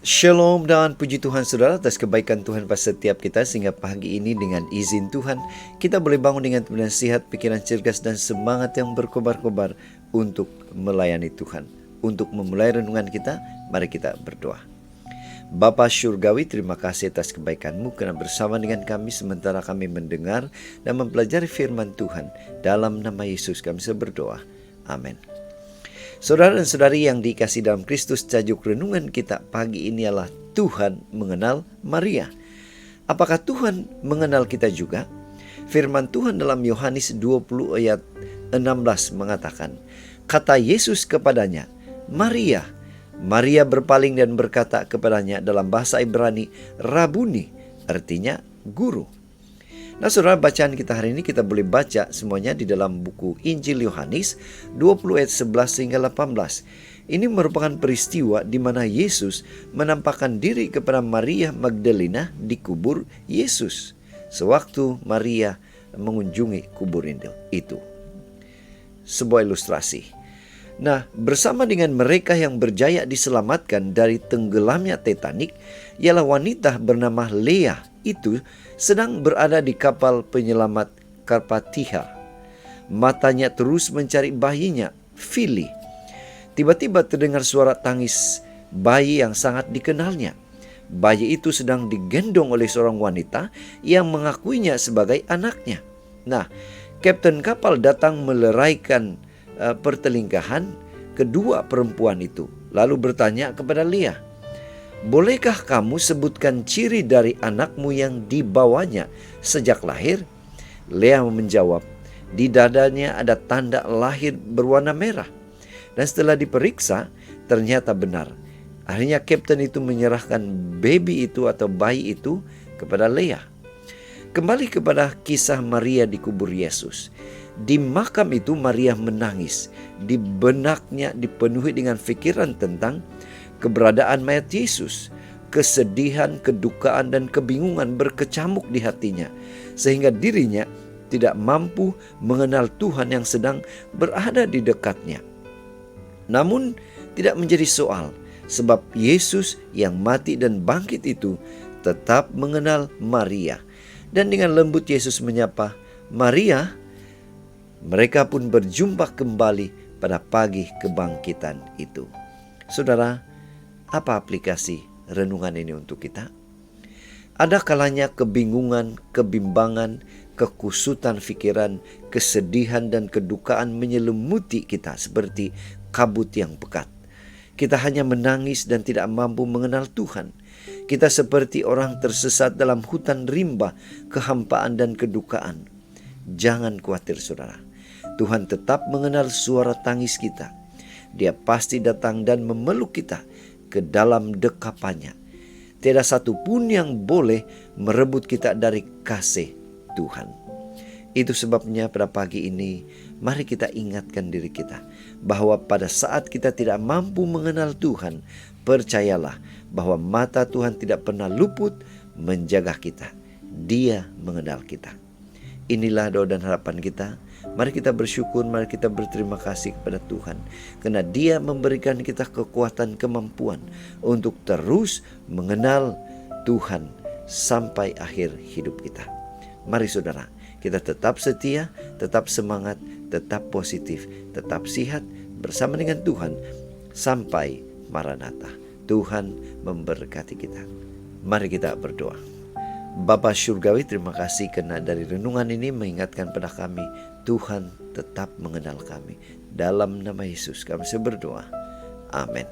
Shalom dan puji Tuhan saudara atas kebaikan Tuhan pada setiap kita, sehingga pagi ini dengan izin Tuhan kita boleh bangun dengan nasihat, pikiran cerdas dan semangat yang berkobar-kobar untuk melayani Tuhan. Untuk memulai renungan kita, mari kita berdoa. Bapa Syurgawi, terima kasih atas kebaikan-Mu karena bersama dengan kami sementara kami mendengar dan mempelajari firman Tuhan. Dalam nama Yesus kami berdoa. Amin. Saudara dan saudari yang dikasihi dalam Kristus, tajuk renungan kita pagi ini adalah Tuhan mengenal Maria. Apakah Tuhan mengenal kita juga? Firman Tuhan dalam Yohanes 20 ayat 16 mengatakan, kata Yesus kepadanya, Maria. Maria berpaling dan berkata kepadanya dalam bahasa Ibrani, Rabuni, artinya guru. Nah saudara, bacaan kita hari ini kita boleh baca semuanya di dalam buku Injil Yohanes 20 ayat 11 hingga 18. Ini merupakan peristiwa di mana Yesus menampakkan diri kepada Maria Magdalena di kubur Yesus sewaktu Maria mengunjungi kubur itu. Sebuah ilustrasi. Nah, bersama dengan mereka yang berjaya diselamatkan dari tenggelamnya Titanic, ialah wanita bernama Leah itu sedang berada di kapal penyelamat Karpathia. Matanya terus mencari bayinya, Fili. Tiba-tiba terdengar suara tangis bayi yang sangat dikenalnya. Bayi itu sedang digendong oleh seorang wanita yang mengakuinya sebagai anaknya. Nah, kapten kapal datang meleraikan pertelingkahan kedua perempuan itu, lalu bertanya kepada Leah, bolehkah kamu sebutkan ciri dari anakmu yang dibawanya sejak lahir? Leah menjawab, di dadanya ada tanda lahir berwarna merah. Dan setelah diperiksa, ternyata benar. Akhirnya kapten itu menyerahkan baby itu atau bayi itu kepada Leah. Kembali kepada kisah Maria di kubur Yesus. Di makam itu Maria menangis. Di benaknya dipenuhi dengan pikiran tentang keberadaan mayat Yesus. Kesedihan, kedukaan, dan kebingungan berkecamuk di hatinya. Sehingga dirinya tidak mampu mengenal Tuhan yang sedang berada di dekatnya. Namun tidak menjadi soal. Sebab Yesus yang mati dan bangkit itu tetap mengenal Maria. Dan dengan lembut Yesus menyapa, Maria. Mereka pun berjumpa kembali pada pagi kebangkitan itu. Saudara, apa aplikasi renungan ini untuk kita? Ada kalanya kebingungan, kebimbangan, kekusutan pikiran, kesedihan dan kedukaan menyelimuti kita seperti kabut yang pekat. Kita hanya menangis dan tidak mampu mengenal Tuhan. Kita seperti orang tersesat dalam hutan rimba, kehampaan dan kedukaan. Jangan khawatir saudara. Tuhan tetap mengenal suara tangis kita. Dia pasti datang dan memeluk kita ke dalam dekapannya. Tidak satu pun yang boleh merebut kita dari kasih Tuhan. Itu sebabnya pada pagi ini mari kita ingatkan diri kita bahwa pada saat kita tidak mampu mengenal Tuhan, percayalah bahwa mata Tuhan tidak pernah luput menjaga kita. Dia mengenal kita. Inilah doa dan harapan kita. Mari kita bersyukur, mari kita berterima kasih kepada Tuhan. Karena Dia memberikan kita kekuatan, kemampuan untuk terus mengenal Tuhan sampai akhir hidup kita. Mari saudara, kita tetap setia, tetap semangat, tetap positif, tetap sehat bersama dengan Tuhan sampai Maranatha. Tuhan memberkati kita. Mari kita berdoa. Bapa Syurgawi, terima kasih karena dari renungan ini mengingatkan pada kami, Tuhan tetap mengenal kami. Dalam nama Yesus kami berdoa. Amin.